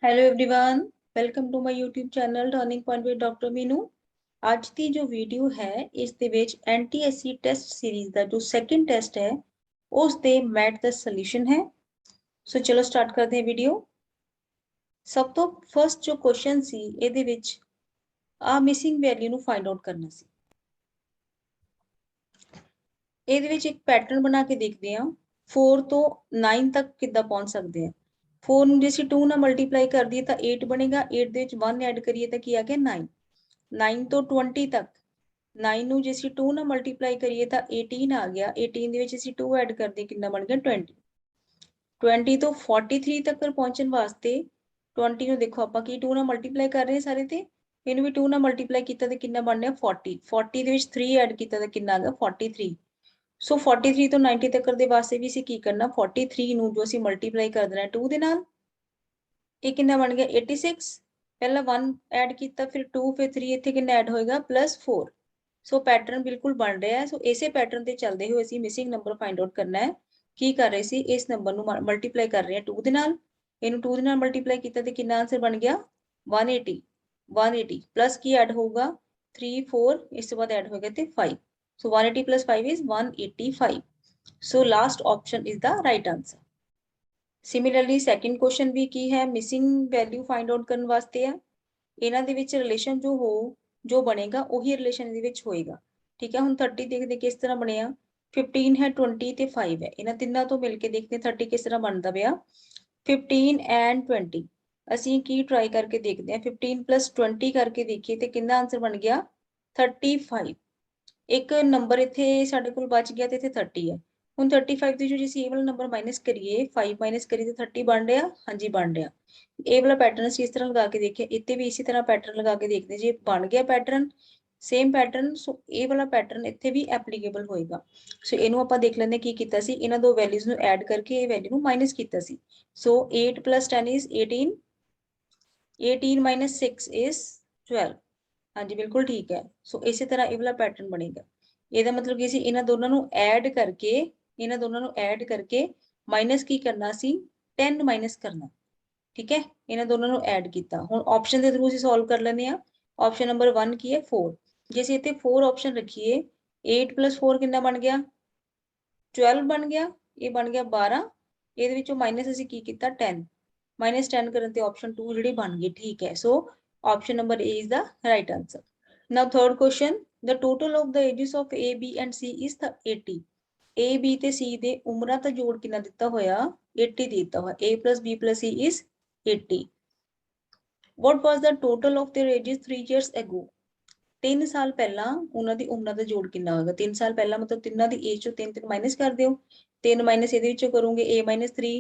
Hello everyone, welcome to my YouTube channel turning point with doctor Meenu. ਅੱਜ ਦੀ ਜੋ video ਹੈ ਇਸ ਦੇ ਵਿੱਚ ਐਨਟੀਐਸਸੀ ਟੈਸਟ ਸੀਰੀਜ਼ ਦਾ ਜੋ ਸੈਕੰਡ ਟੈਸਟ ਹੈ ਉਸ ਦੇ ਮੈਥ ਦਾ ਸੋਲੂਸ਼ਨ ਹੈ। ਸੋ ਚਲੋ ਸਟਾਰਟ ਕਰਦੇ ਹਾਂ ਵੀਡੀਓ। ਸਭ ਤੋਂ ਫਰਸਟ ਜੋ ਕੁਐਸਚਨ ਸੀ ਇਹਦੇ ਵਿੱਚ ਆ ਮਿਸਿੰਗ ਵੈਲਿਊ ਨੂੰ ਫਾਈਂਡ ਆਊਟ ਕਰਨਾ ਸੀ। ਇਹਦੇ ਵਿੱਚ ਇੱਕ ਪੈਟਰਨ ਬਣਾ ਕੇ ਦੇਖਦੇ ਹਾਂ 4 ਤੋਂ 9 ਤੱਕ ਕਿੱਦਾਂ ਪਹੁੰਚ ਸਕਦੇ ਹਾਂ। 4 ਨੂੰ ਜੇ ਅਸੀਂ 2 ਨਾਲ ਮਲਟੀਪਲਾਈ ਕਰ ਦਈਏ ਤਾਂ 8 ਬਣੇਗਾ, 8 ਦੇ ਵਿੱਚ 1 ਐਡ ਕਰੀਏ ਤਾਂ ਕੀ ਆ ਗਿਆ 9। 9 ਤੋਂ 20 ਤੱਕ 9 ਨੂੰ ਜੇ ਅਸੀਂ 2 ਨਾਲ ਮਲਟੀਪਲਾਈ ਕਰੀਏ ਤਾਂ 18 ਆ ਗਿਆ, 18 ਦੇ ਵਿੱਚ ਅਸੀਂ 2 ਐਡ ਕਰਦੇ ਕਿੰਨਾ ਬਣ ਗਿਆ 20। 20 ਤੋਂ 43 ਤੱਕ ਪਹੁੰਚਣ ਵਾਸਤੇ 20 ਨੂੰ ਦੇਖੋ ਆਪਾਂ ਕੀ 2 ਨਾਲ ਮਲਟੀਪਲਾਈ ਕਰ ਰਹੇ ਸਾਰੇ ਤੇ ਇਹਨੂੰ ਵੀ 2 ਨਾਲ ਮਲਟੀਪਲਾਈ ਕੀਤਾ ਤੇ ਕਿੰਨਾ ਬਣ ਰਿਹਾ 40। 40 ਦੇ ਵਿੱਚ 3 ਐਡ ਕੀਤਾ ਤਾਂ ਕਿੰਨਾ ਆ ਗਿਆ 43। ਸੋ 43 ਤੋਂ 90 ਤੱਕ ਦੇ ਵਾਸਤੇ ਵੀ ਅਸੀਂ ਕੀ ਕਰਨਾ 43 ਨੂੰ ਜੋ ਅਸੀਂ ਮਲਟੀਪਲਾਈ ਕਰ ਦੇਣਾ 2 ਦੇ ਨਾਲ, ਇਹ ਕਿੰਨਾ ਬਣ ਗਿਆ 86। ਪਹਿਲਾਂ 1 ਐਡ ਕੀਤਾ ਫਿਰ 2 ਫਿਰ 3, ਇੱਥੇ ਕਿੰਨਾ ਐਡ ਹੋਏਗਾ +4। ਸੋ ਪੈਟਰਨ ਬਿਲਕੁਲ ਬਣ ਰਿਹਾ ਹੈ। ਸੋ ਇਸੇ ਪੈਟਰਨ ਤੇ ਚੱਲਦੇ ਹੋਏ ਅਸੀਂ ਮਿਸਿੰਗ ਨੰਬਰ ਫਾਈਂਡ ਆਊਟ ਕਰਨਾ ਹੈ। ਕੀ ਕਰ ਰਹੇ ਸੀ, ਇਸ ਨੰਬਰ ਨੂੰ ਮਲਟੀਪਲਾਈ ਕਰ ਰਹੇ ਹਾਂ 2 ਦੇ ਨਾਲ, ਇਹਨੂੰ 2 ਦੇ ਨਾਲ ਮਲਟੀਪਲਾਈ ਕੀਤਾ ਤੇ ਕਿੰਨਾ ਆਂਸਰ ਬਣ ਗਿਆ 180। 180 ਪਲੱਸ ਕੀ ਐਡ ਹੋਊਗਾ 3 4, ਇਸ ਤੋਂ ਬਾਅਦ ਐਡ ਹੋਏਗਾ ਤੇ 5। So 180 plus 5 is 185. So last option is the right answer. Similarly, second question भी की है missing value find out ਕਰਨ ਵਾਸਤੇ ਹੈ। ਇਹਨਾਂ ਦੇ ਵਿੱਚ ਰਿਲੇਸ਼ਨ ਜੋ ਬਣੇਗਾ ਉਹੀ ਰਿਲੇਸ਼ਨ ਇਹਦੇ ਵਿੱਚ ਹੋਏਗਾ। ਠੀਕ ਹੈ, ਹੁਣ 30 ਦੇਖਦੇ ਕਿਸ ਤਰ੍ਹਾਂ ਬਣਿਆ 15 ਹੈ 20 ਤੇ 5 ਹੈ। ਇਹਨਾਂ ਤਿੰਨਾਂ ਤੋਂ ਮਿਲ ਕੇ ਦੇਖਦੇ 30 ਕਿਸ ਤਰ੍ਹਾਂ ਬਣਦਾ ਪਿਆ 15 and 20। ਅਸੀਂ ਕੀ ਟਰਾਈ ਕਰਕੇ ਦੇਖਦੇ ਹਾਂ 15 plus 20 ਕਰਕੇ ਦੇਖੀਏ ਤੇ ਕਿੰਨਾ ਆਂਸਰ ਬਣ ਗਿਆ 35। ਇੱਕ ਨੰਬਰ ਇੱਥੇ ਸਾਡੇ ਕੋਲ ਬਚ ਗਿਆ ਤੇ ਇੱਥੇ 30 ਹੈ। ਹੁਣ 35 ਦੇ ਜੋ ਜੇ ਅਸੀਂ ਇਹ ਵਾਲਾ ਨੰਬਰ ਮਾਈਨਸ ਕਰੀਏ 5 ਮਾਈਨਸ ਕਰੀਏ ਤੇ 30 ਬਣ ਰਿਹਾ, ਹਾਂਜੀ ਬਣ ਰਿਹਾ। ਇਹ ਵਾਲਾ ਪੈਟਰਨ ਅਸੀਂ ਇਸ ਤਰ੍ਹਾਂ ਲਗਾ ਕੇ ਦੇਖਿਆ, ਇੱਥੇ ਵੀ ਇਸੇ ਤਰ੍ਹਾਂ ਪੈਟਰਨ ਲਗਾ ਕੇ ਦੇਖਦੇ ਜੇ ਬਣ ਗਿਆ ਪੈਟਰਨ ਸੇਮ ਪੈਟਰਨ। ਸੋ ਇਹ ਵਾਲਾ ਪੈਟਰਨ ਇੱਥੇ ਵੀ ਐਪਲੀਕੇਬਲ ਹੋਏਗਾ। ਸੋ ਇਹਨੂੰ ਆਪਾਂ ਦੇਖ ਲੈਂਦੇ ਕੀ ਕੀਤਾ ਸੀ, ਇਹਨਾਂ ਦੋ ਵੈਲਿਊਜ਼ ਨੂੰ ਐਡ ਕਰਕੇ ਇਹ ਵੈਲਿਊ ਨੂੰ ਮਾਈਨਸ ਕੀਤਾ ਸੀ। ਸੋ 8 plus 10 is 18, 18 minus 6 is 12। ਹਾਂਜੀ ਬਿਲਕੁਲ ਠੀਕ ਹੈ। ਸੋ ਇਸੇ ਤਰ੍ਹਾਂ ਇਹ ਵਾਲਾ ਪੈਟਰਨ ਬਣੇਗਾ। ਇਹਦਾ ਮਤਲਬ ਕੀ ਸੀ, ਇਹਨਾਂ ਦੋਨਾਂ ਨੂੰ ਐਡ ਕਰਕੇ ਮਾਈਨਸ ਕੀ ਕਰਨਾ ਸੀ 10 ਮਾਈਨਸ ਕਰਨਾ। ਠੀਕ ਹੈ, ਇਹਨਾਂ ਦੋਨਾਂ ਨੂੰ ਐਡ ਕੀਤਾ। ਹੁਣ ਆਪਸ਼ਨ ਦੇ ਥਰੂ ਅਸੀਂ ਸੋਲਵ ਕਰ ਲੈਂਦੇ ਆ। ਆਪਸ਼ਨ ਨੰਬਰ 1 ਕੀ ਹੈ 4। ਜੇ ਅਸੀਂ ਇੱਥੇ 4 ਆਪਸ਼ਨ ਰੱਖੀਏ 8 plus 4 ਕਿੰਨਾ ਬਣ ਗਿਆ 12 ਬਣ ਗਿਆ, ਇਹ ਬਣ ਗਿਆ 12। ਇਹਦੇ ਵਿੱਚੋਂ ਮਾਈਨਸ ਅਸੀਂ ਕੀ ਕੀਤਾ 10, ਮਾਈਨਸ 10 ਕਰਨ ਤੇ ਆਪਸ਼ਨ 2 ਜਿਹੜੀ ਬਣ ਗਈ। ਠੀਕ ਹੈ, ਸੋ option number A is the right answer. Now third question, the total of the ages of A, B and C is the 80. A, B ਤੇ C ਦੇ ਉਮਰਾਂ ਦਾ ਜੋੜ ਕਿੰਨਾ ਦਿੱਤਾ ਹੋਇਆ 80 ਦਿੱਤਾ ਹੋਇਆ। A plus B plus C is 80. What was the total of their ages 3 years ago? 3 ਸਾਲ ਪਹਿਲਾਂ ਉਹਨਾਂ ਦੀ ਉਮਰਾਂ ਦਾ ਜੋੜ ਕਿੰਨਾ ਹੋਏਗਾ। 3 ਸਾਲ ਪਹਿਲਾਂ ਮਤਲਬ ਤਿੰਨਾਂ ਦੀ ਏਜ ਚੋਂ 3 ਮਾਈਨਸ ਕਰ ਦਿਓ। 3 ਮਾਈਨਸ ਇਹਦੇ ਵਿੱਚੋਂ ਕਰੋਗੇ A minus 3,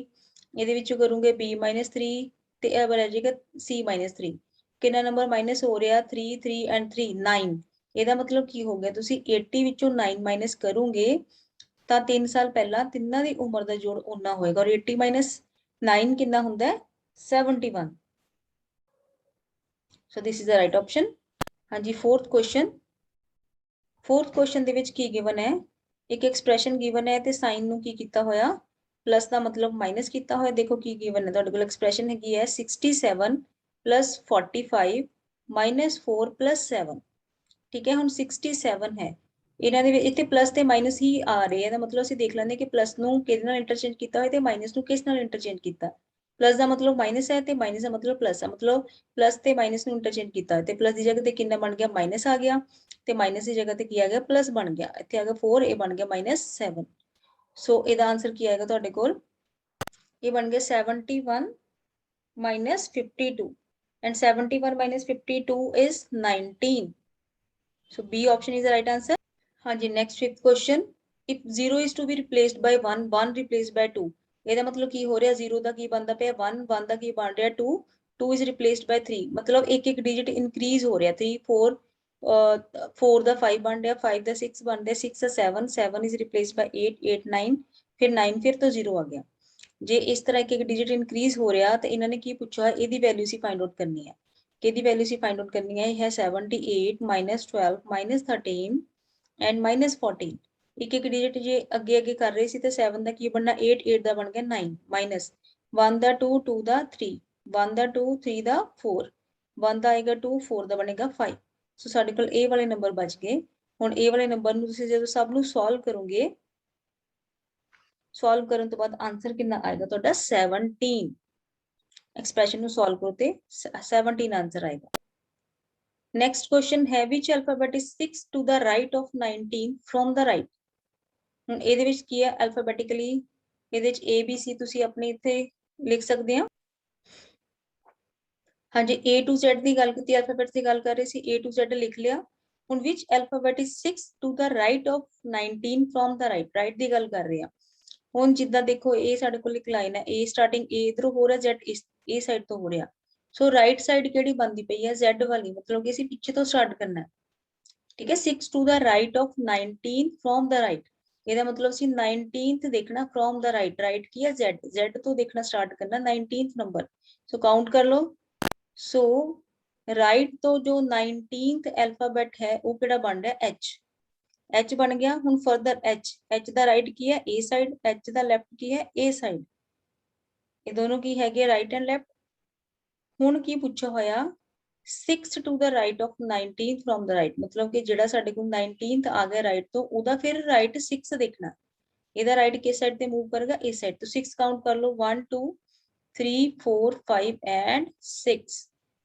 ਇਹਦੇ ਵਿੱਚੋਂ ਕਰੋਗੇ B minus 3 ਤੇ ਇਹ ਬਣ ਜਾਏਗਾ C minus 3। ਕਿੰਨਾ ਨੰਬਰ ਮਾਈਨਸ ਹੋ ਰਿਹਾ 3 3 and 3 9। ਇਹਦਾ ਮਤਲਬ ਕੀ ਹੋ ਗਿਆ, ਤੁਸੀਂ 80 ਵਿੱਚੋਂ 9 ਮਾਈਨਸ ਕਰੋਗੇ ਤਾਂ 3 ਸਾਲ ਪਹਿਲਾਂ ਤਿੰਨਾਂ ਦੀ ਉਮਰ ਦਾ ਜੋੜ ਉਨਾ ਹੋਏਗਾ। ਔਰ 80 minus 9 ਕਿੰਨਾ ਹੁੰਦਾ ਹੈ 71। So this is the right option. ਹਾਂਜੀ ਫੋਰਥ ਕੁਐਸਚਨ ਦੇ ਵਿੱਚ ਕੀ ਗਿਵਨ ਹੈ, ਇੱਕ ਐਕਸਪ੍ਰੈਸ਼ਨ ਗਿਵਨ ਹੈ ਤੇ ਸਾਈਨ ਨੂੰ ਕੀ ਕੀਤਾ ਹੋਇਆ ਪਲੱਸ ਦਾ ਮਤਲਬ ਮਾਈਨਸ ਕੀਤਾ ਹੋਇਆ। ਦੇਖੋ ਕੀ ਗਿਵਨ ਹੈ, ਤੁਹਾਡੇ ਕੋਲ ਐਕਸਪ੍ਰੈਸ਼ਨ ਹੈਗੀ ਹੈ 67 plus 45 minus 4 plus 7। ਠੀਕ ਹੈ, ਹੁਣ 67 ਹੈ, ਇਹਨਾਂ ਦੇ ਵਿੱਚ ਇੱਥੇ ਪਲੱਸ ਤੇ ਮਾਈਨਸ ਹੀ ਆ ਰਹੇ। ਇਹਦਾ ਮਤਲਬ ਅਸੀਂ ਦੇਖ ਲੈਂਦੇ ਕਿ ਪਲੱਸ ਨੂੰ ਕਿਹਦੇ ਨਾਲ ਇੰਟਰਚੇਂਜ ਕੀਤਾ ਹੋਇਆ ਤੇ ਮਾਈਨਸ ਨੂੰ ਕਿਸ ਨਾਲ ਇੰਟਰਚੇਂਜ ਕੀਤਾ। ਪਲੱਸ ਦਾ ਮਤਲਬ ਮਾਈਨਸ ਹੈ ਤੇ ਮਾਈਨਸ ਦਾ ਮਤਲਬ ਪਲੱਸ ਹੈ, ਮਤਲਬ ਪਲੱਸ ਤੇ ਮਾਈਨਸ ਨੂੰ ਇੰਟਰਚੇਂਜ ਕੀਤਾ ਤੇ ਪਲੱਸ ਦੀ ਜਗ੍ਹਾ ਤੇ ਕਿੰਨਾ ਬਣ ਗਿਆ ਮਾਈਨਸ ਆ ਗਿਆ ਤੇ ਮਾਈਨਸ ਦੀ ਜਗ੍ਹਾ ਤੇ ਕੀ ਆ ਗਿਆ ਪਲੱਸ ਬਣ ਗਿਆ। ਇੱਥੇ ਆ ਗਿਆ 4, ਇਹ ਬਣ ਗਿਆ -7। ਸੋ ਇਹਦਾ ਆਂਸਰ ਕੀ ਆਏਗਾ ਤੁਹਾਡੇ ਕੋਲ, ਇਹ ਬਣ ਗਿਆ 71 minus 52 and 71 minus 52 is 19. So B option is the right answer. ਹਾਂਜੀ next fifth question, if 0 is to be replaced by 1, 1 replaced by 2। ਇਹਦਾ ਮਤਲਬ ਕੀ ਹੋ ਰਿਹਾ 0 ਦਾ ਕੀ ਬਣਦਾ ਪਿਆ 1, 1 ਦਾ ਕੀ ਬਣ ਰਿਹਾ 2, 2 is replaced by 3। ਮਤਲਬ ਇੱਕ ਇੱਕ ਡਿਜਿਟ ਇਨਕਰੀਜ਼ ਹੋ ਰਿਹਾ 3 4, 4 ਦਾ 5 ਬਣ ਰਿਹਾ, 5 ਦਾ 6 ਬਣ ਰਿਹਾ, 6 ਦਾ 7, 7 is replaced by 8, 8 9 ਫਿਰ 9 ਫਿਰ ਤੋਂ 0 ਆ ਗਿਆ। ਜੇ ਇਸ ਤਰ੍ਹਾਂ ਇੱਕ ਇੱਕ ਡਿਜਿਟ ਇਨਕਰੀਜ਼ ਹੋ ਰਿਹਾ ਤਾਂ ਇਹਨਾਂ ਨੇ ਕੀ ਪੁੱਛਿਆ, ਇਹਦੀ ਵੈਲਿਊ ਅਸੀਂ ਫਾਈਂਡ ਆਊਟ ਕਰਨੀ ਹੈ। ਕਿਹਦੀ ਵੈਲਿਊ ਅਸੀਂ ਫਾਈਂਡ ਆਊਟ ਕਰਨੀ ਹੈ, ਇਹ ਹੈ 78 minus 12 minus 13 and minus 14। ਇੱਕ ਇੱਕ ਡਿਜਿਟ ਜੇ ਅੱਗੇ ਅੱਗੇ ਕਰ ਰਹੇ ਸੀ ਤੇ 7 ਦਾ ਕੀ ਬਣਨਾ 8, 8 ਦਾ ਬਣ ਗਿਆ 9 ਮਾਈਨਸ 1 ਦਾ 2, 2 ਦਾ 3 1 ਦਾ 2, 3 ਦਾ 4, 1 ਦਾ ਆਏਗਾ 2, 4 ਦਾ ਬਣੇਗਾ 5। ਸੋ ਸਾਡੇ ਕੋਲ ਇਹ ਵਾਲੇ ਨੰਬਰ ਬਚ ਗਏ। ਹੁਣ ਇਹ ਵਾਲੇ ਨੰਬਰ ਨੂੰ ਤੁਸੀਂ ਜਦੋਂ ਸਭ ਨੂੰ ਸੋਲਵ ਕਰੋਗੇ, ਸੋਲਵ ਕਰਨ ਤੋਂ ਬਾਅਦ ਆਨਸਰ ਕਿੰਨਾ ਆਏਗਾ ਤੁਹਾਡਾ 17। ਐਕਸਪ੍ਰੈਸ਼ਨ ਨੂੰ ਸੋਲਵ ਕਰੋ ਤੇ 17 ਆਨਸਰ ਆਏਗਾ। ਨੈਕਸਟ ਕੁਐਸਚਨ ਹੈ which alphabet is 6 to the right of 19 from the right। ਹੁਣ ਇਹਦੇ ਵਿੱਚ ਕੀ ਹੈ ਅਲਫਾਬੈਟਿਕਲੀ, ਇਹਦੇ ਵਿੱਚ A B C ਤੁਸੀਂ ਆਪਣੇ ਇੱਥੇ ਲਿਖ ਸਕਦੇ ਹੋ। ਹਾਂਜੀ A to Z ਦੀ ਗੱਲ ਕੀਤੀ, ਅਲਫਾਬੈਟ ਦੀ ਗੱਲ ਕਰ ਰਹੇ ਸੀ, A to Z ਲਿਖ ਲਿਆ। ਹੁਣ which alphabet is 6 to the right of 19 from the right, right ਦੀ ਗੱਲ ਕਰ ਰਹੇ ਆ। ਹੁਣ ਜਿੱਦਾਂ ਦੇਖੋ ਇਹ ਸਾਡੇ ਕੋਲ ਇੱਕ ਲਾਈਨ ਹੈ, A ਸਟਾਰਟਿੰਗ A ਇਧਰੋਂ ਹੋ ਰਿਹਾ, Z ਇਸ ਸਾਈਡ ਤੋਂ ਹੋ ਰਿਹਾ। ਸੋ ਰਾਈਟ ਸਾਈਡ ਕਿਹੜੀ ਬਣਦੀ ਪਈ ਹੈ Z ਵਾਲੀ, ਮਤਲਬ ਕਿ ਅਸੀਂ ਪਿੱਛੇ ਤੋਂ ਸਟਾਰਟ ਕਰਨਾ ਹੈ। ਠੀਕ ਹੈ 6 to the right of 19 from the right, ਇਹਦਾ ਮਤਲਬ ਅਸੀਂ 19th ਦੇਖਣਾ from the right, ਰਾਈਟ ਕੀ ਹੈ Z ਤੋਂ ਦੇਖਣਾ ਸਟਾਰਟ ਕਰਨਾ 19th ਨੰਬਰ। ਸੋ ਕਾਊਂਟ ਕਰ ਲਓ। ਸੋ ਰਾਈਟ ਤੋਂ ਜੋ 19th ਐਲਫਾਬੈਟ ਹੈ ਉਹ ਕਿਹੜਾ ਬਣ ਰਿਹਾ H ਬਣ ਗਿਆ। ਹੁਣ ਫਰਦਰ H ਦਾ ਰਾਈਟ ਕੀ ਹੈ A ਸਾਈਡ, H ਦਾ ਲੈਫਟ ਕੀ ਹੈ A ਸਾਈਡ, ਇਹ ਦੋਨੋਂ ਕੀ ਹੈਗੇ ਰਾਈਟ ਐਂਡ ਲੈਫਟ। ਹੁਣ ਕੀ ਪੁੱਛਿਆ ਹੋਇਆ 6 to the right of 19 from the right, ਮਤਲਬ ਕਿ ਜਿਹੜਾ ਸਾਡੇ ਕੋਲ 19th ਆ ਗਿਆ ਰਾਈਟ ਤੋਂ, ਉਹਦਾ ਫਿਰ ਰਾਈਟ 6 ਦੇਖਣਾ। ਇਹਦਾ ਰਾਈਟ ਕਿਸ ਸਾਈਡ ਤੇ ਮੂਵ ਕਰੇਗਾ ਇਸ ਸਾਈਡ ਤੋਂ। 6 ਕਾਊਂਟ ਕਰ ਲਓ 1 2 3 4 5 ਐਂਡ 6।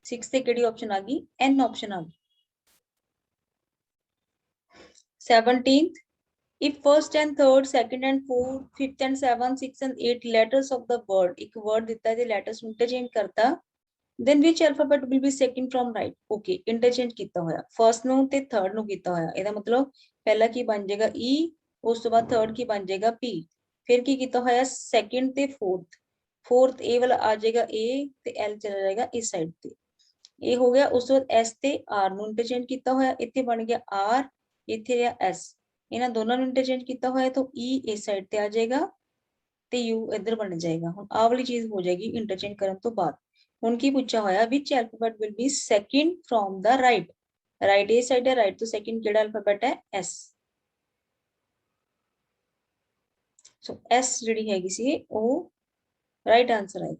6 ਤੇ ਕਿਹੜੀ ਆਪਸ਼ਨ ਆ ਗਈ N ਆਪਸ਼ਨ ਆ ਗਈ। 17th, if first and third, second and fourth, fifth and seventh, sixth and eighth letters of the word, ਇੱਕ word ਦਿੱਤਾ ਤੇ letters interchange ਕਰਤਾ, then which alphabet will be second from right। okay interchange ਕੀਤਾ ਹੋਇਆ first ਨੂੰ ਤੇ third ਨੂੰ ਕੀਤਾ ਹੋਇਆ, ਇਹਦਾ ਮਤਲਬ ਪਹਿਲਾ ਕੀ ਬਣ ਜਾਏਗਾ E, ਉਸ ਤੋਂ ਬਾਅਦ third ਕੀ ਬਣ ਜਾਏਗਾ P, ਫਿਰ ਕੀ ਕੀਤਾ ਹੋਇਆ second ਤੇ fourth A ਵਾਲਾ ਆ ਜਾਏਗਾ A ਤੇ L ਚਲਾ ਜਾਏਗਾ ਇਸ ਸਾਈਡ ਤੇ, ਇਹ ਹੋ ਗਿਆ। ਉਸ ਤੋਂ ਬਾਅਦ S ਤੇ R ਨੂੰ ਇੰਟਰਚੇਂਜ ਕੀਤਾ ਹੋਇਆ, ਇੱਥੇ ਬਣ ਗਿਆ R, ਇੱਥੇ ਰਿਹਾ S, ਇਹਨਾਂ ਦੋਨਾਂ ਨੂੰ ਇੰਟਰਚੇਂਜ ਕੀਤਾ ਹੋਇਆ ਤਾਂ E ਇਸ ਸਾਈਡ ਤੇ ਆ ਜਾਏਗਾ ਤੇ U ਇੱਧਰ ਬਣ ਜਾਏਗਾ। ਹੁਣ ਆਹ ਵਾਲੀ ਚੀਜ਼ ਹੋ ਜਾਏਗੀ ਇੰਟਰਚੇਂਜ ਕਰਨ ਤੋਂ ਬਾਅਦ। ਹੁਣ ਕੀ ਪੁੱਛਿਆ ਹੋਇਆ which alphabet will be second from the right, right ਇਹ ਸਾਈਡ ਹੈ, ਰਾਈਟ ਤੋਂ ਸੈਕਿੰਡ ਕਿਹੜਾ ਅਲਫਾਬੈਟ ਹੈ S। ਸੋ S ਜਿਹੜੀ ਹੈਗੀ ਸੀ ਉਹ ਰਾਈਟ ਆਂਸਰ ਹੈ।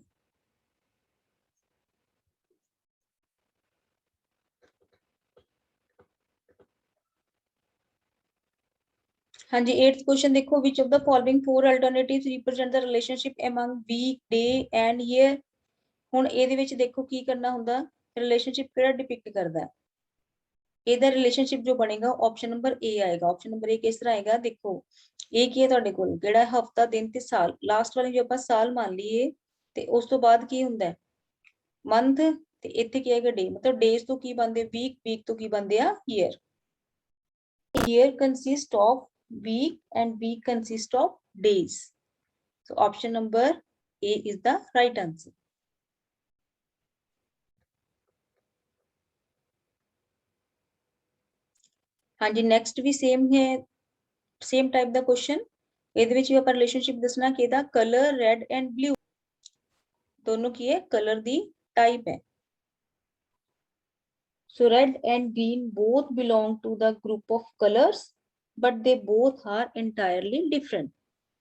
ਹਾਂਜੀ 8th ਕੁਐਸਚਨ ਦੇਖੋ which of the following four alternatives represent the relationship among week, day and year। ਹੁਣ ਇਹਦੇ ਵਿੱਚ ਦੇਖੋ ਕੀ ਕਰਨਾ ਹੁੰਦਾ, ਰਿਲੇਸ਼ਨਸ਼ਿਪ ਕਿਹੜਾ ਡਿਪਿਕਟ ਕਰਦਾ ਹੈ, ਇਹਦਾ ਰਿਲੇਸ਼ਨਸ਼ਿਪ ਜੋ ਬਣੇਗਾ ਆਪਸ਼ਨ ਨੰਬਰ A ਆਏਗਾ। ਆਪਸ਼ਨ ਨੰਬਰ A ਕਿਸ ਤਰ੍ਹਾਂ ਆਏਗਾ ਦੇਖੋ, ਇਹ ਕੀ ਹੈ ਤੁਹਾਡੇ ਕੋਲ ਜਿਹੜਾ ਹਫਤਾ, ਦਿਨ ਤੇ ਸਾਲ, ਲਾਸਟ ਵਾਲੀ ਜੋ ਆਪਾਂ ਸਾਲ ਮੰਨ ਲਈਏ ਤੇ ਉਸ ਤੋਂ ਬਾਅਦ ਕੀ ਹੁੰਦਾ ਮੰਥ, ਤੇ ਇੱਥੇ ਕੀ ਆਏਗਾ ਡੇ, ਮਤਲਬ ਡੇਜ਼ ਤੋਂ ਕੀ ਬਣਦੇ ਵੀਕ, ਵੀਕ ਤੋਂ ਕੀ ਬਣਦੇ ਆ year. Year consist of week and week consist of days, so option number A is the right answer। ਹਾਂਜੀ ਨੈਕਸਟ ਵੀ ਸੇਮ ਹੈ, ਸੇਮ ਟਾਈਪ ਦਾ ਕੁਐਸਚਨ। ਇਹਦੇ ਵਿੱਚ ਵੀ ਆਪਾਂ ਰਿਲੇਸ਼ਨਸ਼ਿਪ ਦੱਸਣਾ ਕਿ ਇਹਦਾ ਕਲਰ ਰੈਡ ਐਂਡ ਬਲੂ ਦੋਨੋਂ ਕੀ ਹੈ ਕਲਰ ਦੀ ਟਾਈਪ ਹੈ। so red and green both belong to the group of colors but they both are entirely different,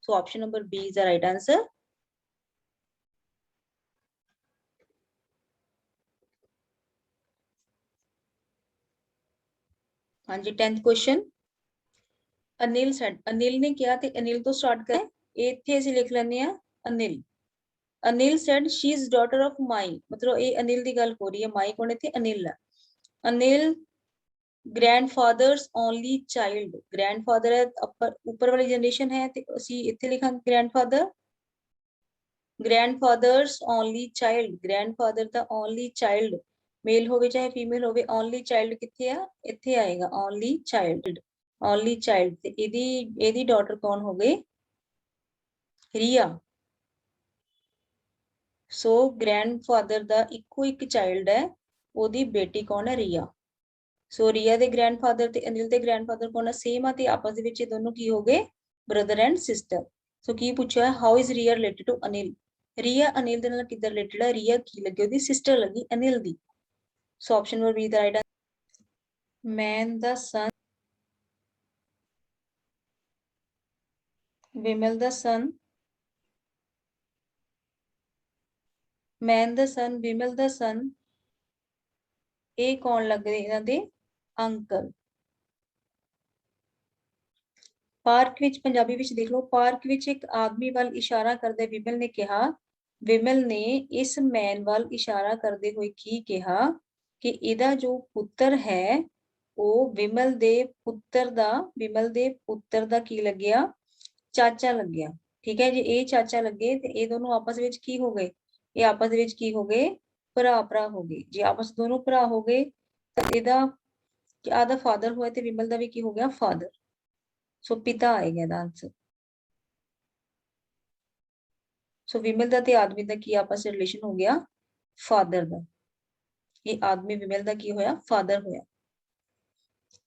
so option number B is the right answer। ਹਾਂਜੀ 10th question, Anil sad, Anil ਨੇ ਕਿਹਾ ਤੇ ਅਨਿਲ ਤੋਂ start ਕਰਾਂ, ਇੱਥੇ ਅਸੀਂ ਲਿਖ ਲੈਂਦੇ ਆ Anil. Anil said she is daughter of my, ਮਤਲਬ ਇਹ ਅਨਿਲ ਦੀ ਗੱਲ ਹੋ ਰਹੀ ਹੈ, ਮਾਈ ਕੋਣ ਇੱਥੇ ਅਨਿਲ ਹੈ। Anil grandfather's only child, grandfather ਹੈ ਉੱਪਰ ਵਾਲੀ ਜਨਰੇਸ਼ਨ ਹੈ ਤੇ ਅਸੀਂ ਇੱਥੇ ਲਿਖਾਂਗੇ grandfather, grandfather's only child, grandfather ਦਾ only child ਮੇਲ ਹੋਵੇ ਚਾਹੇ ਫੀਮੇਲ ਹੋਵੇ, only child ਕਿੱਥੇ ਆ ਇੱਥੇ ਆਏਗਾ only child, only child ਤੇ ਇਹਦੀ ਡਾਟਰ ਕੌਣ ਹੋ ਗਈ ਰੀਆ। ਸੋ grandfather ਦਾ ਇੱਕੋ ਇੱਕ ਚਾਈਲਡ ਹੈ, ਉਹਦੀ ਬੇਟੀ ਕੌਣ ਹੈ ਰੀਆ। ਸੋ ਰੀਆ ਦੇ ਗ੍ਰੈਂਡਫਾਦਰ ਤੇ ਅਨਿਲ ਦੇ ਗ੍ਰੈਂਡਫਾਦਰ ਕੋਣ ਸੇਮ ਆ ਤੇ ਆਪਸ ਦੇ ਵਿੱਚ ਇਹ ਦੋਨੋਂ ਕੀ ਹੋ ਗਏ ਬ੍ਰਦਰ ਐਂਡ ਸਿਸਟਰ। ਸੋ ਕੀ ਪੁੱਛਿਆ how is Ria related to Anil, Ria Anil ਦੇ ਨਾਲ ਕਿੱਦਾਂ ਰਿਲੇਟਡ ਹੈ, ਰੀਆ ਕੀ ਲੱਗੀ ਉਹਦੀ ਸਿਸਟਰ ਲੱਗੀ ਅਨਿਲ ਦੀ। ਸੋ ਆਪਸ਼ਨ ਨੰਬਰ ਬੀ ਦਾ ਰਾਈਟ ਆਂਸਰ। ਮੈਨ ਦਾ ਸਨ, ਵਿਮਲ ਦਾ ਸਨ, मैन द सन, विमल द सन, ये कौन लग रहे इन्हां दे अंकल। पार्क विच पंजाबी विच देख लो, पार्क विच एक आदमी वाल इशारा करदे विमल ने कहा, विमल ने इस मैन वाल इशारा करदे हुए की कहा कि इहदा जो पुत्र है वो विमल दे पुत्र दा की लग्या, चाचा लग्या। ठीक है जी, ये चाचा लगे ते ये दोनों आपस विच की हो गए, ये आपस विच की हो गए, भरा भरा हो गए। जे आपस दोनों भरा हो गए तो इहदा क्या दा फादर हुआ ते विमल दा भी की हो गया फादर। सो पिता आएगा ਇਹਦਾ आंसर। सो विमल ਦਾ ਤੇ ਆਦਮੀ ਦਾ ਕੀ ਆਪਸ ਵਿੱਚ ਰਿਲੇਸ਼ਨ ਹੋ ਗਿਆ, ਫਾਦਰ ਦਾ। ਇਹ ਆਦਮੀ ਵਿਮਲ ਦਾ ਕੀ ਹੋਇਆ, ਫਾਦਰ ਹੋਇਆ।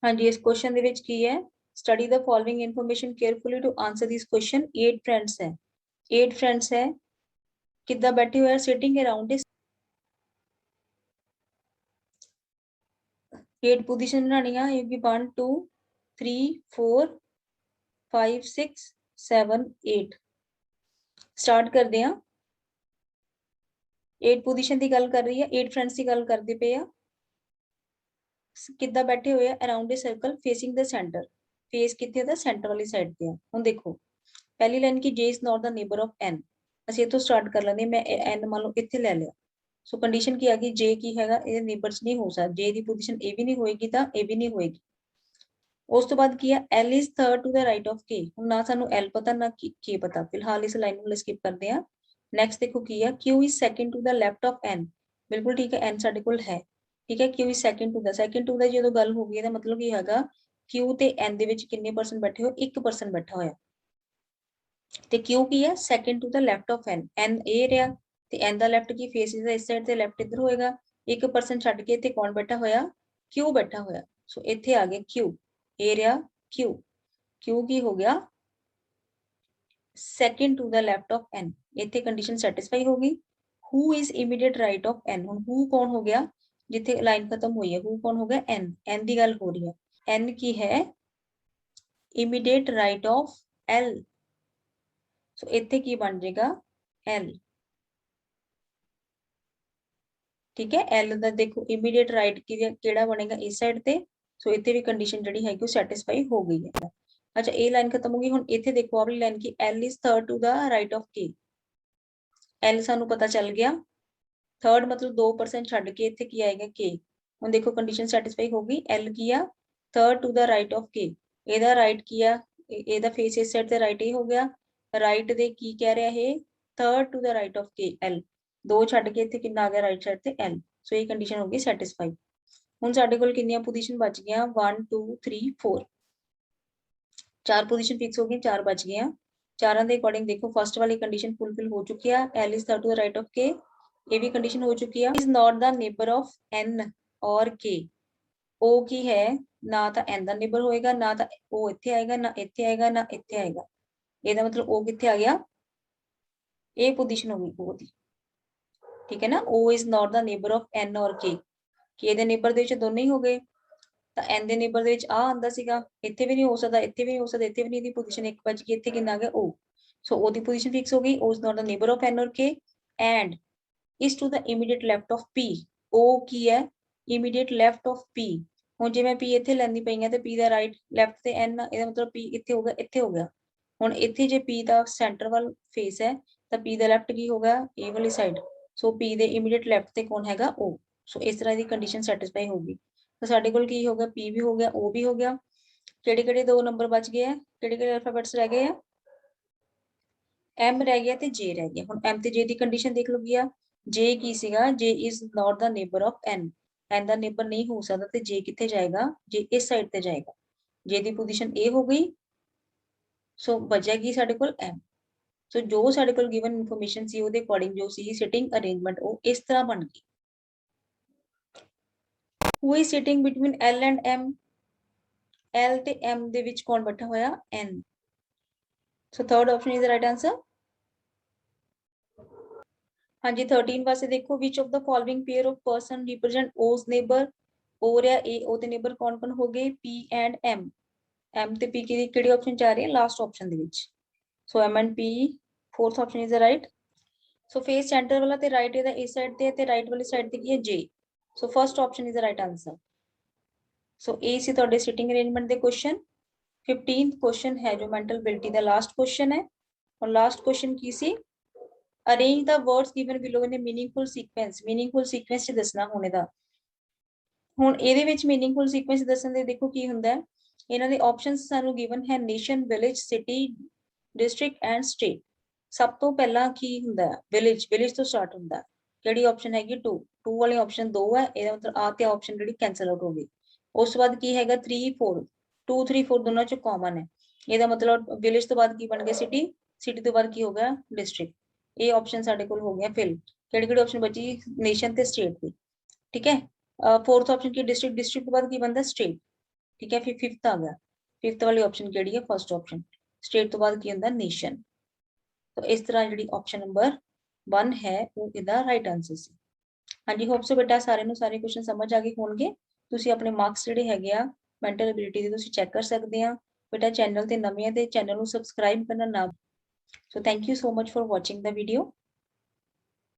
ਹਾਂਜੀ, ਇਸ ਕੁਐਸਚਨ ਦੇ ਵਿੱਚ ਕੀ ਹੈ, study the following information carefully to answer this question. 8 friends ਹੈ, 8 ਫਰੈਂਡਸ ਹੈ, ਕਿੱਦਾਂ ਬੈਠੇ ਹੋਏ ਆ, ਸਿਟਿੰਗ ਅਰਾਊਂਡ ਦਿਸ 8 ਪੋਜੀਸ਼ਨ ਬਣਾਣੀਆਂ ਹੋਏਗੀ, 1 2 3 4 5 6 7 8। ਸਟਾਰਟ ਕਰਦੇ ਆ। 8 ਪੋਜੀਸ਼ਨ ਦੀ ਗੱਲ ਕਰ ਰਹੀ ਹੈ, 8 ਫਰੈਂਡਸ ਦੀ ਗੱਲ ਕਰਦੇ ਪਏ ਆ। ਕਿੱਦਾਂ ਬੈਠੇ ਹੋਏ ਆ, ਅਰਾਊਂਡ ਅ ਸਰਕਲ ਫੇਸਿੰਗ ਦ ਸੈਂਟਰ। ਫੇਸ ਕਿੱਥੇ ਦਾ, ਸੈਂਟਰ ਵਾਲੀ ਸਾਈਡ ਤੇ ਆ। ਹੁਣ ਦੇਖੋ ਪਹਿਲੀ ਲਾਈਨ ਕੀ, ਜੇ is not the neighbour of n। ਅਸੀਂ ਇਥੋਂ ਸਟਾਰਟ ਕਰ ਲੈਂਦੇ, ਮੈਂ n ਮੰਨ ਲਓ ਇੱਥੇ ਲੈ ਲਿਆ। ਸੋ ਕੰਡੀਸ਼ਨ ਕੀ ਆ ਗਈ, ਜੇ ਕੀ ਹੈਗਾ ਇਹਦੇ ਨੇਬਰਸ ਨਹੀਂ ਹੋ ਸਕਦਾ, ਜੇ ਦੀ ਪੋਜੀਸ਼ਨ ਇਹ ਵੀ ਨਹੀਂ ਹੋਏਗੀ ਤਾਂ ਇਹ ਵੀ ਨਹੀਂ ਹੋਏਗੀ। ਉਸ ਤੋਂ ਬਾਅਦ ਕੀ ਆ, l is third to the right of k। ਹੁਣ ਨਾ ਸਾਨੂੰ l ਪਤਾ ਨਾ k ਪਤਾ, ਫਿਲਹਾਲ ਇਸ ਲਾਈਨ ਨੂੰ ਸਕਿਪ ਕਰਦੇ ਆ। ਨੈਕਸਟ ਦੇਖੋ ਕੀ ਆ, q is second to the left of n। ਬਿਲਕੁਲ ਠੀਕ ਹੈ, n ਸਾਡੇ ਕੋਲ ਹੈ। ਠੀਕ ਹੈ, q is second to the ਜਦੋਂ ਗੱਲ ਹੋ ਗਈ ਇਹਦਾ ਮਤਲਬ ਕੀ ਹੈਗਾ, q ਤੇ n ਦੇ ਵਿੱਚ ਕਿੰਨੇ ਪਰਸਨ ਬੈਠੇ ਹੋ, 1% ਬੈਠਾ ਹੋਇਆ। ਤੇ q ਕੀ ਹੈ, ਸੈਕੰਡ ਟੂ ਦਾ ਲੈਫਟ ਆਫ n। n ਇਹ ਰਿਹਾ ਤੇ n ਦਾ ਲੈਫਟ ਕੀ, ਫੇਸ ਇਜ਼ ਇਸ ਸਾਈਡ ਤੇ ਲੈਫਟ ਇੱਧਰ ਹੋਏਗਾ। 1% ਛੱਡ ਕੇ ਇੱਥੇ ਕੌਣ ਬੈਠਾ ਹੋਇਆ, q ਬੈਠਾ ਹੋਇਆ। ਸੋ ਇੱਥੇ ਆ ਗਿਆ q, ਇਹ ਰਿਹਾ q। q ਕੀ ਹੋ ਗਿਆ, ਸੈਕੰਡ ਟੂ ਦਾ ਲੈਫਟ ਆਫ n। ਇੱਥੇ ਕੰਡੀਸ਼ਨ ਸੈਟੀਸਫਾਈ ਹੋ ਗਈ। who is immediate right of n। ਹੁਣ who ਕੌਣ ਹੋ ਗਿਆ, ਜਿੱਥੇ ਲਾਈਨ ਖਤਮ ਹੋਈ ਹੈ, who ਕੌਣ ਹੋ ਗਿਆ, n। n ਦੀ ਗੱਲ ਹੋ ਰਹੀ ਹੈ, n ਕੀ ਹੈ, immediate right of l। ਸੋ ਇੱਥੇ ਕੀ ਬਣ ਜਾਏਗਾ, l। ਠੀਕ ਹੈ, l ਦਾ ਦੇਖੋ ਇਮੀਡੀਏਟ ਰਾਈਟ ਕਿਹੜਾ ਬਣੇਗਾ, ਇਸ ਸਾਈਡ ਤੇ। ਸੋ ਇੱਥੇ ਵੀ ਕੰਡੀਸ਼ਨ ਜਿਹੜੀ ਹੈਗੀ ਉਹ ਸੈਟੀਸਫਾਈ ਹੋ ਗਈ ਹੈ। ਅੱਛਾ, ਇਹ ਲਾਈਨ ਖਤਮ ਹੋ ਗਈ। ਹੁਣ ਇੱਥੇ ਦੇਖੋ ਆਹ ਵਾਲੀ line Ki, l is third to the right of k। l ਸਾਨੂੰ ਪਤਾ ਚੱਲ ਗਿਆ, ਥਰਡ ਮਤਲਬ 2% ਛੱਡ ਕੇ ਇੱਥੇ ਕੀ ਆਏਗਾ, k। ਹੁਣ ਦੇਖੋ ਕੰਡੀਸ਼ਨ ਸੈਟੀਸਫਾਈ ਹੋ ਗਈ, l ਕੀ ਆ, third to the right of k। ਇਹਦਾ ਰਾਈਟ ਕੀ ਆ, ਇਹਦਾ ਫੇਸ ਇਸ ਸਾਈਡ ਤੇ ਰਾਈਟ ਹੀ ਹੋ ਗਿਆ। ਰਾਈਟ ਦੇ ਕੀ ਕਹਿ ਰਿਹਾ ਇਹ, third to the right of k, l। 2 ਛੱਡ ਕੇ ਇੱਥੇ ਕਿੰਨਾ ਆ ਗਿਆ, ਰਾਈਟ ਸਾਈਡ ਤੇ l। ਸੋ ਇਹ ਕੰਡੀਸ਼ਨ ਹੋ ਗਈ ਸੈਟੀਸਫਾਈ। ਹੁਣ ਸਾਡੇ ਕੋਲ ਕਿੰਨੀਆਂ ਪੋਜੀਸ਼ਨ ਬਚ ਗਈਆਂ, 1 2 3 4। 4 ਪੋਜੀਸ਼ਨ ਫਿਕਸ ਹੋ ਗਈਆਂ, 4 ਬਚ ਗਈਆਂ। ਚਾਰਾਂ ਦੇ ਅਕੋਰਡਿੰਗ ਦੇਖੋ, ਫਸਟ ਵਾਲੀ ਕੰਡੀਸ਼ਨ ਫੁਲਫਿਲ ਹੋ ਚੁੱਕੀ ਆ, l is third to the right of k। ਇਹ ਵੀ ਕੰਡੀਸ਼ਨ ਹੋ ਚੁੱਕੀ ਆ, is not the neighbor of n or k। ਉਹ ਕੀ ਹੈ, ਨਾ ਤਾਂ n ਦਾ ਨੇਬਰ ਹੋਏਗਾ, ਨਾ ਤਾਂ ਉਹ ਇੱਥੇ ਆਏਗਾ, ਨਾ ਇੱਥੇ ਆਏਗਾ, ਨਾ ਇੱਥੇ ਆਏਗਾ। ਇਹਦਾ ਮਤਲਬ ਉਹ ਕਿੱਥੇ ਆ ਗਿਆ, ਇਹ ਪੋਜੀਸ਼ਨ ਹੋ ਗਈ ਉਹ ਦੀ। ਠੀਕ ਹੈ ਨਾ, o is not the neighbor of n or k। k ਦੇ ਨੇਬਰ ਦੇ ਵਿੱਚ ਦੋਨੇ ਹੀ ਹੋ ਗਏ, ਤਾਂ n ਦੇ ਨੇਬਰ ਦੇ ਵਿੱਚ ਆ ਆਂਦਾ ਸੀਗਾ, ਇੱਥੇ ਵੀ ਨਹੀਂ ਹੋ ਸਕਦਾ, ਇੱਥੇ ਵੀ ਨਹੀਂ ਹੋ ਸਕਦਾ, ਇੱਥੇ ਵੀ ਨਹੀਂ। ਇਹਦੀ ਪੋਜੀਸ਼ਨ 1 ਬਚ ਗਈ, ਇੱਥੇ ਕਿੰਨਾ ਆ ਗਿਆ, o। ਸੋ o ਦੀ ਪੋਜੀਸ਼ਨ ਫਿਕਸ ਹੋ ਗਈ, o is not the neighbor of n or k and is to the immediate left of p। o ਕੀ ਹੈ, immediate left of p। ਹੁਣ ਜੇ ਮੈਂ p ਇੱਥੇ ਲੈਂਦੀ ਪਈ ਆ ਤੇ p ਦਾ ਰਾਈਟ ਲੈਫਟ ਤੇ n, ਇਹਦਾ ਮਤਲਬ p ਇੱਥੇ ਹੋ ਗਿਆ, ਇੱਥੇ ਹੋ ਗਿਆ। ਹੁਣ ਇੱਥੇ ਜੇ p ਦਾ ਸੈਂਟਰ ਵੱਲ ਫੇਸ ਹੈ ਤਾਂ p ਦਾ ਲੈਫਟ ਕੀ ਹੋ ਗਿਆ, ਇਹ ਵਾਲੀ ਸਾਈਡ। ਸੋ p ਦੇ ਇਮੀਡੀਏਟ ਲੈਫਟ ਤੇ ਕੌਣ ਹੈਗਾ, o। ਸੋ ਇਸ ਤਰ੍ਹਾਂ ਦੀ ਕੰਡੀਸ਼ਨ ਸੈਟੀਸਫਾਈ ਹੋਊਗੀ। ਤਾਂ ਸਾਡੇ ਕੋਲ ਕੀ ਹੋ ਗਿਆ, p ਵੀ ਹੋ ਗਿਆ, o ਵੀ ਹੋ ਗਿਆ। ਕਿਹੜੇ ਕਿਹੜੇ 2 ਨੰਬਰ ਬਚ ਗਏ ਆ, ਕਿਹੜੇ ਕਿਹੜੇ ਅਲਫਾਬੈਟਸ ਰਹਿ ਗਏ ਆ, m ਰਹਿ ਗਿਆ ਤੇ j ਰਹਿ ਗਿਆ। ਹੁਣ m ਤੇ j ਦੀ ਕੰਡੀਸ਼ਨ ਦੇਖ ਲਓ ਕੀ ਆ, j ਕੀ ਸੀਗਾ, j is not the neighbor of n। n the neighbour ਨਹੀਂ ਹੋ ਸਕਦਾ ਤੇ j ਕਿੱਥੇ ਜਾਏਗਾ, j ਇਸ ਸਾਈਡ ਤੇ ਜਾਏਗਾ। j ਦੀ ਪੋਜੀਸ਼ਨ a ਹੋ ਗਈ, ਸੋ ਬਚੇਗੀ ਸਾਡੇ ਕੋਲ m। ਸੋ ਜੋ ਸਾਡੇ ਕੋਲ ਗਿਵਨ ਇਨਫੋਰਮੇਸ਼ਨ ਸੀ ਉਹਦੇ ਅਕੋਰਡਿੰਗ ਜੋ ਸੀ ਸਿਟਿੰਗ ਅਰੇਂਜਮੈਂਟ ਉਹ ਇਸ ਤਰ੍ਹਾਂ ਬਣ ਗਈ। Who is sitting between L and M? L ਤੇ M ਦੇ ਵਿੱਚ ਕੌਣ ਬੈਠਾ ਹੋਇਆ, N। So third option is the right answer। ਹਾਂਜੀ, 13 ਵਾਸਤੇ ਦੇਖੋ, which of the following pair of person represent O's neighbor। O ਰਿਹਾ, O ਦੇ neighbor ਕੌਣ ਕੌਣ ਹੋ ਗਏ, P and M। M ਤੇ P ਕਿਹੜੀ ਆਪਸ਼ਨ ਚ ਆ ਰਹੀ ਹੈ, ਲਾਸਟ ਆਪਸ਼ਨ ਦੇ ਵਿੱਚ। So M and P, fourth option is the right। So face centre ਵਾਲਾ ਤੇ ਰਾਈਟ ਇਹਦਾ ਇਸ ਸਾਈਡ ਤੇ ਹੈ ਤੇ ਰਾਈਟ ਵਾਲੀ ਸਾਈਡ ਤੇ ਕੀ ਹੈ J। So first option is the right answer. So ਇਹ ਸੀ ਤੁਹਾਡੇ ਸਿਟਿੰਗ ਅਰੇਂਜਮੈਂਟ ਦੇ ਕੁਐਸਚਨ। 15th ਕੁਐਸਚਨ ਹੈ ਜੋ ਮੈਂਟਲ ਐਬਿਲਿਟੀ ਦਾ ਲਾਸਟ ਕੁਐਸਚਨ ਹੈ। ਔਰ ਲਾਸਟ ਕੁਐਸਚਨ ਕੀ ਸੀ? Arrange the words given below in a meaningful sequence. Meaningful sequence ਚ ਦੱਸਣਾ ਹੁਣ ਇਹਦਾ। ਹੁਣ ਇਹਦੇ ਵਿੱਚ ਮੀਨਿੰਗਫੁਲ ਸੀਕੁਐਂਸ ਦੱਸਣ ਦੇ ਦੇਖੋ ਕੀ ਹੁੰਦਾ ਹੈ। ਇਹਨਾਂ ਦੇ ਆਪਸ਼ਨਸ ਸਾਨੂੰ ਗਿਵਨ ਹੈ nation, village, city, district and state. ਸਭ ਤੋਂ ਪਹਿਲਾਂ ਕੀ ਹੁੰਦਾ ਹੈ? ਵਿਲੇਜ। ਵਿਲੇਜ ਤੋਂ ਸਟਾਰਟ ਹੁੰਦਾ ਹੈ। ਕਿਹੜੀ ਆਪਸ਼ਨ ਹੈਗੀ? 2 2 ਵਾਲੀ ਆਪਸ਼ਨ 2 ਹੈ, ਇਹਦਾ ਮਤਲਬ ਆ ਤੇ ਆਪਸ਼ਨ ਜਿਹੜੀ ਕੈਨਸਲ ਆਊਟ ਹੋ ਗਈ। ਉਸ ਤੋਂ ਬਾਅਦ ਕੀ ਹੈਗਾ? 3 4 2 3 4 ਦੋਨਾਂ ਚ ਕਾਮਨ ਹੈ। ਇਹਦਾ ਮਤਲਬ ਵਿਲੇਜ ਤੋਂ ਬਾਅਦ ਕੀ ਬਣ ਗਿਆ? ਸਿਟੀ। ਸਿਟੀ ਤੋਂ ਬਾਅਦ ਕੀ ਹੋ ਗਿਆ? ਡਿਸਟ੍ਰਿਕਟ। ਇਹ ਆਪਸ਼ਨ ਸਾਡੇ ਕੋਲ ਹੋ ਗਿਆ ਫਿਲ। ਕਿਹੜੀ ਕਿਹੜੀ ਆਪਸ਼ਨ ਬਚੀ? ਨੇਸ਼ਨ ਤੇ ਸਟੇਟ ਦੀ। ਠੀਕ ਹੈ। ਫੋਰਥ ਆਪਸ਼ਨ ਕੀ? ਡਿਸਟ੍ਰਿਕਟ। ਡਿਸਟ੍ਰਿਕਟ ਤੋਂ ਬਾਅਦ ਕੀ ਬਣਦਾ? ਸਟੇਟ। ਠੀਕ ਹੈ। ਫਿਰ ਫਿਫਥ ਆ ਗਿਆ। ਫਿਫਥ ਵਾਲੀ ਆਪਸ਼ਨ ਕਿਹੜੀ ਹੈ? First option. ਸਟੇਟ ਤੋਂ ਬਾਅਦ ਕੀ ਹੁੰਦਾ? ਨੇਸ਼ਨ। ਤਾਂ ਇਸ ਤਰ੍ਹਾਂ ਜਿਹੜੀ ਆਪਸ਼ਨ ਨੰਬਰ 1 ਹੈ ਉਹ ਇਹਦਾ ਰਾਈਟ ਆਂਸਰ ਸੀ। ਹਾਂਜੀ, ਹੋਪ ਸੋ ਬੇਟਾ ਸਾਰਿਆਂ ਨੂੰ ਸਾਰੇ ਕੁਐਸਚਨ ਸਮਝ ਆ ਗਏ ਹੋਣਗੇ। ਤੁਸੀਂ ਆਪਣੇ ਮਾਰਕਸ ਜਿਹੜੇ ਹੈਗੇ ਆ ਮੈਂਟਲ ਐਬਿਲਿਟੀ ਦੇ ਤੁਸੀਂ ਚੈੱਕ ਕਰ ਸਕਦੇ ਆ। ਬੇਟਾ ਚੈਨਲ ਤੇ ਨਵੇਂ ਆ ਤੇ ਚੈਨਲ ਨੂੰ ਸਬਸਕ੍ਰਾਈਬ ਕਰਨਾ ਨਾ। So thank you so much for watching the video.